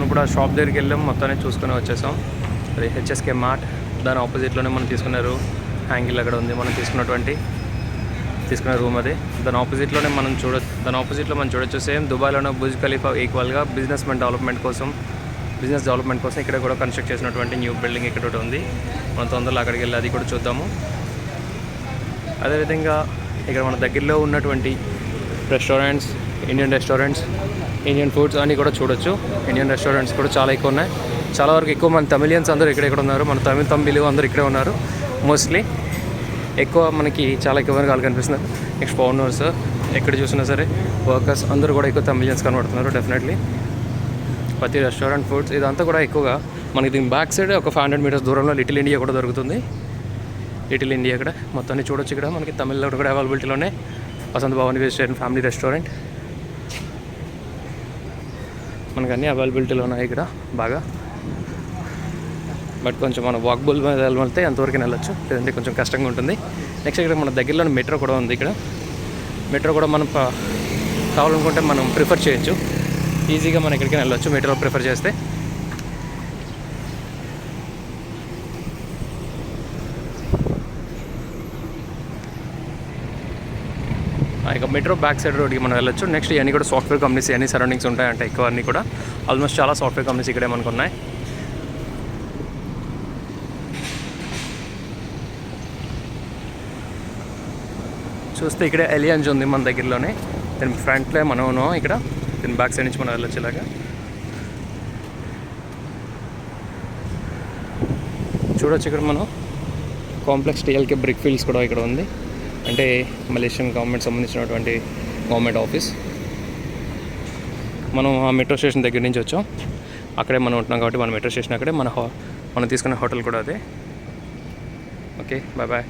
ఇప్పుడు ఆ షాప్ దగ్గరికి వెళ్ళాం, మొత్తాన్ని చూసుకొని వచ్చేసాం. అది హెచ్ఎస్కే మార్ట్. దాని ఆపోజిట్లోనే మనం తీసుకున్నారు హ్యాంగిల్ అక్కడ ఉంది. మనం తీసుకున్న రూమ్ అది. దాని ఆపోజిట్లో మనం చూడొచ్చు సేమ్ దుబాయ్లోనే బుర్జ్ ఖలీఫా ఈక్వల్గా బిజినెస్ డెవలప్మెంట్ కోసం ఇక్కడ కూడా కన్స్ట్రక్ట్ చేసినటువంటి న్యూ బిల్డింగ్ ఇక్కడ ఒకటి ఉంది. మనం తొందరలో అక్కడికి వెళ్ళి అది కూడా చూద్దాము. అదేవిధంగా ఇక్కడ మన దగ్గరలో ఉన్నటువంటి ఇండియన్ రెస్టారెంట్స్, ఇండియన్ ఫుడ్స్ అన్నీ కూడా చూడొచ్చు. ఇండియన్ రెస్టారెంట్స్ కూడా చాలా ఎక్కువ ఉన్నాయి. చాలా వరకు ఎక్కువ మన తమిళియన్స్ అందరూ ఇక్కడ ఉన్నారు. మన తమిళ అందరూ ఇక్కడే ఉన్నారు. మోస్ట్లీ ఎక్కువ మనకి చాలా ఎక్కువ వాళ్ళు కనిపిస్తున్నారు. నెక్స్ట్ ఓనర్స్ ఎక్కడ చూసినా సరే వర్కర్స్ అందరూ కూడా ఎక్కువ తమిళియన్స్ కనబడుతున్నారు. డెఫినెట్లీ ప్రతి రెస్టారెంట్ ఫుడ్స్ ఇదంతా కూడా ఎక్కువగా మనకి దీని బ్యాక్ సైడ్ ఒక 500 మీటర్స్ దూరంలో లిటిల్ ఇండియా కూడా దొరుకుతుంది. లిటిల్ ఇండియా ఇక్కడ మొత్తాన్ని చూడొచ్చు. ఇక్కడ మనకి తమిళనాడు కూడా అవైలబిలిటీలోనే వసంత భవన్ వెజిటేరియన్ ఫ్యామిలీ రెస్టారెంట్ మనకు అన్నీ అవైలబిలిటీలో ఉన్నాయి ఇక్కడ బాగా. బట్ కొంచెం మనం వాక్బుల్ మీద వెళ్తే ఎంతవరకు వెళ్ళొచ్చు, లేదంటే కొంచెం కష్టంగా ఉంటుంది. నెక్స్ట్ ఇక్కడ మన దగ్గరలోనే మెట్రో కూడా ఉంది. ఇక్కడ మెట్రో కూడా మనం కావాలనుకుంటే మనం ప్రిఫర్ చేయొచ్చు. ఈజీగా మనం ఎక్కడికైనా వెళ్ళొచ్చు మెట్రో ప్రిఫర్ చేస్తే. ఇక మెట్రో బ్యాక్ సైడ్ రోడ్కి మనం వెళ్ళొచ్చు. నెక్స్ట్ ఇవన్నీ కూడా సాఫ్ట్వేర్ కంపెనీస్, అన్ని సరౌండింగ్స్ ఉంటాయంటే ఎక్కువ అన్నీ కూడా ఆల్మోస్ట్ చాలా సాఫ్ట్వేర్ కంపెనీస్ ఇక్కడే మనకు ఉన్నాయి. చూస్తే ఇక్కడ ఎలియన్స్ ఉంది మన దగ్గరలోనే. దీని ఫ్రంట్లో మనం ఇక్కడ దీని బ్యాక్ సైడ్ నుంచి మనం వెళ్ళొచ్చు. ఇలాగా చూడొచ్చు. ఇక్కడ మనం కాంప్లెక్స్ టీఎల్కే బ్రిక్ ఫీల్డ్స్ కూడా ఇక్కడ ఉంది. అంటే మలేషియన్ గవర్నమెంట్ సంబంధించినటువంటి గవర్నమెంట్ ఆఫీస్. మనం ఆ మెట్రో స్టేషన్ దగ్గర నుంచి వచ్చాం. అక్కడే మనం ఉంటున్నాం కాబట్టి మన మెట్రో స్టేషన్ అక్కడే. మనం తీసుకునే హోటల్ కూడా అదే. Okay, bye bye.